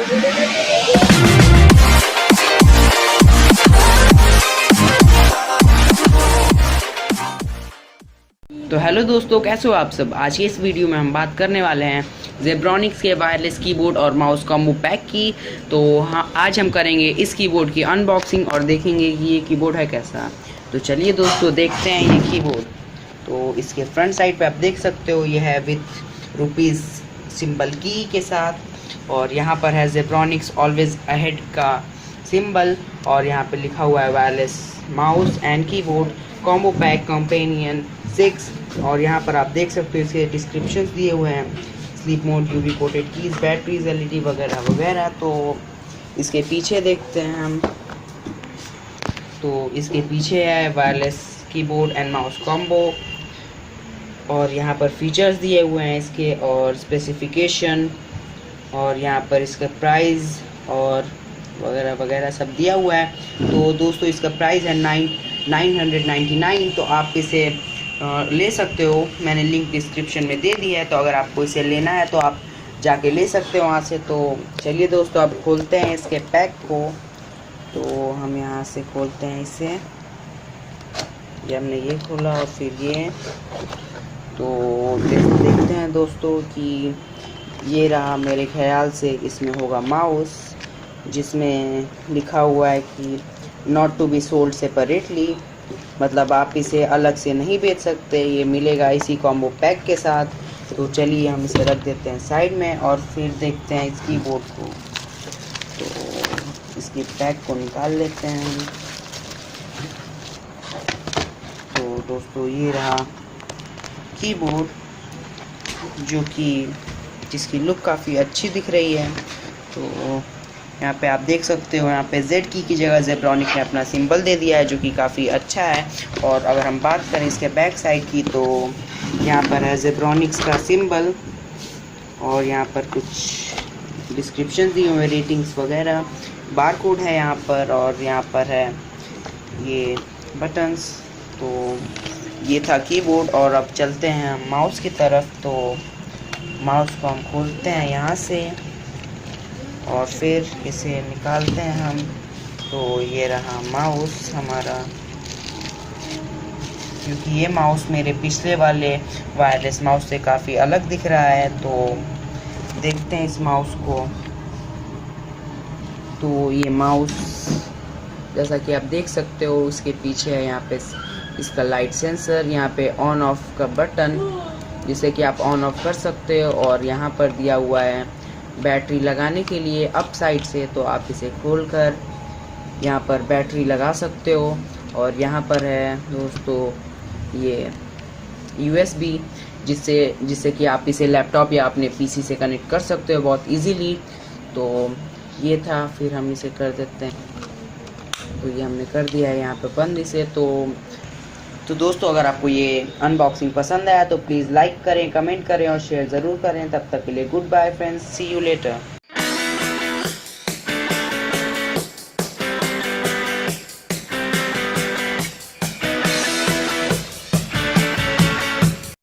तो हेलो दोस्तों, कैसे हो आप सब। आज की इस वीडियो में हम बात करने वाले हैं जेब्रॉनिक्स के वायरलेस कीबोर्ड और माउस कॉम्बो पैक की। तो हाँ, आज हम करेंगे इस कीबोर्ड की अनबॉक्सिंग और देखेंगे कि ये कीबोर्ड है कैसा। तो चलिए दोस्तों, देखते हैं ये कीबोर्ड। तो इसके फ्रंट साइड पे आप देख सकते हो, ये है विथ रुपीज़ सिंबल की के साथ, और यहाँ पर है जेब्रॉनिक्स ऑलवेज अहेड का सिंबल, और यहाँ पे लिखा हुआ है wireless mouse and keyboard combo pack companion 6। और यहाँ पर आप देख सकते हो इसके डिस्क्रिप्शंस दिए हुए हैं, sleep mode, UV coated keys, batteries, LED वगैरह वगैरह। तो इसके पीछे देखते हैं हम। तो इसके पीछे है wireless keyboard and mouse combo, और यहाँ पर फीचर्स दिए हुए हैं इसके, और स्पेसिफिकेशन, और यहाँ पर इसका प्राइस और वगैरह वगैरह सब दिया हुआ है। तो दोस्तों, इसका प्राइस है 999। तो आप इसे ले सकते हो, मैंने लिंक डिस्क्रिप्शन में दे दी है। तो अगर आपको इसे लेना है तो आप जाके ले सकते हो वहाँ से। तो चलिए दोस्तों, अब खोलते हैं इसके पैक को। तो हम यहाँ से खोलते हैं इसे। ये हमने ये खोला और फिर ये। तो देखते हैं दोस्तों कि ये रहा। मेरे ख्याल से इसमें होगा माउस, जिसमें लिखा हुआ है कि not to be sold separately, मतलब आप इसे अलग से नहीं बेच सकते, ये मिलेगा इसी कॉम्बो पैक के साथ। तो चलिए हम इसे रख देते हैं साइड में, और फिर देखते हैं इस कीबोर्ड को। तो इसकी पैक को निकाल लेते हैं। तो दोस्तों, ये रहा कीबोर्ड, जो कि जिसकी लुक काफ़ी अच्छी दिख रही है। तो यहाँ पे आप देख सकते हो, यहाँ पे Z की जगह जेब्रॉनिक ने अपना सिंबल दे दिया है, जो कि काफ़ी अच्छा है। और अगर हम बात करें इसके बैक साइड की, तो यहाँ पर है जेब्रॉनिक्स का सिंबल, और यहाँ पर कुछ डिस्क्रिप्शन दिए हुए, रेटिंग्स वगैरह, बारकोड है यहाँ पर, और यहाँ पर है ये बटन्स। तो ये था कीबोर्ड, और अब चलते हैं हम माउस की तरफ। तो माउस को हम खोलते हैं यहाँ से, और फिर इसे निकालते हैं हम। तो ये रहा माउस हमारा, क्योंकि ये माउस मेरे पिछले वाले वायरलेस माउस से काफ़ी अलग दिख रहा है। तो देखते हैं इस माउस को। तो ये माउस, जैसा कि आप देख सकते हो, उसके पीछे है यहाँ पे इसका लाइट सेंसर, यहाँ पे ऑन ऑफ का बटन, जिसे कि आप ऑन ऑफ कर सकते हो, और यहाँ पर दिया हुआ है बैटरी लगाने के लिए अप साइड से। तो आप इसे खोलकर यहाँ पर बैटरी लगा सकते हो। और यहाँ पर है दोस्तों ये USB, जिससे कि आप इसे लैपटॉप या अपने PC से कनेक्ट कर सकते हो बहुत इजीली। तो ये था, फिर हम इसे कर देते हैं। तो ये हमने कर दिया है यहाँ पे बंद इसे। तो दोस्तों, अगर आपको ये अनबॉक्सिंग पसंद आया तो प्लीज़ लाइक करें, कमेंट करें और शेयर ज़रूर करें। तब तक के लिए good bye friends, see you letter.